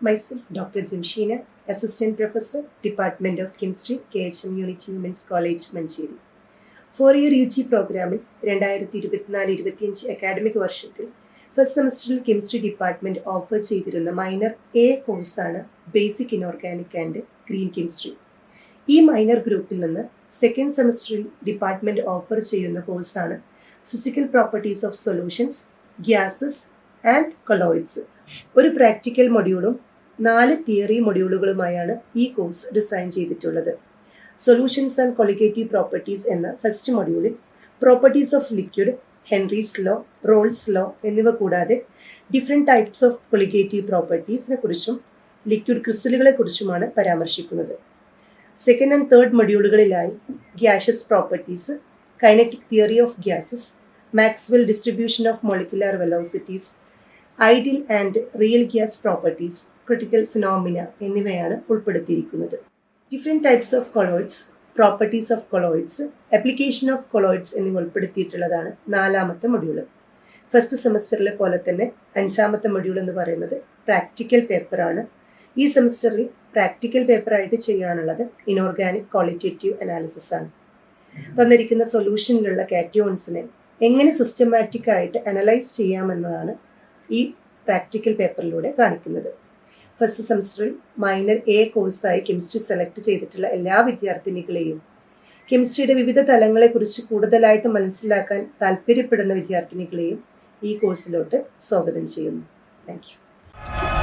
myself, Dr. Jimshina, Assistant Professor, Department of Chemistry, KHM Unity Women's College, Mancheri. 4-year UG പ്രോഗ്രാമിൽ 2024-25 academic വർഷത്തിൽ first സെമസ്റ്ററിൽ chemistry department offer ചെയ്തിരുന്ന minor A കോഴ്സാണ് basic inorganic and green chemistry. ഈ minor ഗ്രൂപ്പിൽ നിന്ന് second സെമസ്റ്ററിൽ department offer ചെയ്യുന്ന കോഴ്സാണ് physical properties of solutions, gases and colloids. ഒരു പ്രാക്ടിക്കൽ മൊഡ്യൂളും 4 തിയറി മൊഡ്യൂളുകളുമായാണ് ഈ കോഴ്സ് ഡിസൈൻ ചെയ്തിട്ടുള്ളത്. സൊല്യൂഷൻസ് ആൻഡ് കൊളിഗേറ്റീവ് പ്രോപ്പർട്ടീസ് എന്ന ഫസ്റ്റ് മൊഡ്യൂളിൽ properties of liquid, Henry's law, Raoult's law എന്നിവ കൂടാതെ ഡിഫറെൻറ്റ് ടൈപ്സ് ഓഫ് കൊളിഗേറ്റീവ് പ്രോപ്പർട്ടീസിനെ കുറിച്ചും ലിക്വിഡ് ക്രിസ്റ്റലുകളെ കുറിച്ചുമാണ് പരാമർശിക്കുന്നത്. സെക്കൻഡ് ആൻഡ് തേർഡ് മൊഡ്യൂളുകളിലായി gaseous properties, kinetic theory of gases, Maxwell distribution of molecular velocities, ideal and real gas properties, critical phenomena എന്നിവയാണ് ഉൾപ്പെടുത്തിയിരിക്കുന്നത്. Different types of colloids, properties of colloids, application of colloids എന്നിവ ഉൾപ്പെടുത്തിയിട്ടുള്ളതാണ് 4ാമത്തെ module. First സെമസ്റ്ററിലെ പോലെ തന്നെ 5ാമത്തെ module എന്ന് പറയുന്നത് practical പേപ്പറാണ്. ഈ സെമസ്റ്ററിൽ പ്രാക്ടിക്കൽ പേപ്പറായിട്ട് ചെയ്യാനുള്ളത് ഇനോർഗാനിക് ക്വാളിറ്റേറ്റീവ് അനാലിസിസ് ആണ്. തന്നിരിക്കുന്ന സൊല്യൂഷനിലുള്ള കാറ്റയോൺസിനെ എങ്ങനെ സിസ്റ്റമാറ്റിക് ആയിട്ട് അനലൈസ് ചെയ്യാമെന്നതാണ് ഈ പ്രാക്ടിക്കൽ പേപ്പറിലൂടെ കാണിക്കുന്നത്. ഫസ്റ്റ് സെമസ്റ്ററിൽ മൈനർ എ കോഴ്സായി കെമിസ്ട്രി സെലക്ട് ചെയ്തിട്ടുള്ള എല്ലാ വിദ്യാർത്ഥിനികളെയും കെമിസ്ട്രിയുടെ വിവിധ തലങ്ങളെക്കുറിച്ച് കൂടുതലായിട്ട് മനസ്സിലാക്കാൻ താല്പര്യപ്പെടുന്ന വിദ്യാർത്ഥിനികളെയും ഈ കോഴ്സിലോട്ട് സ്വാഗതം ചെയ്യുന്നു. Thank you.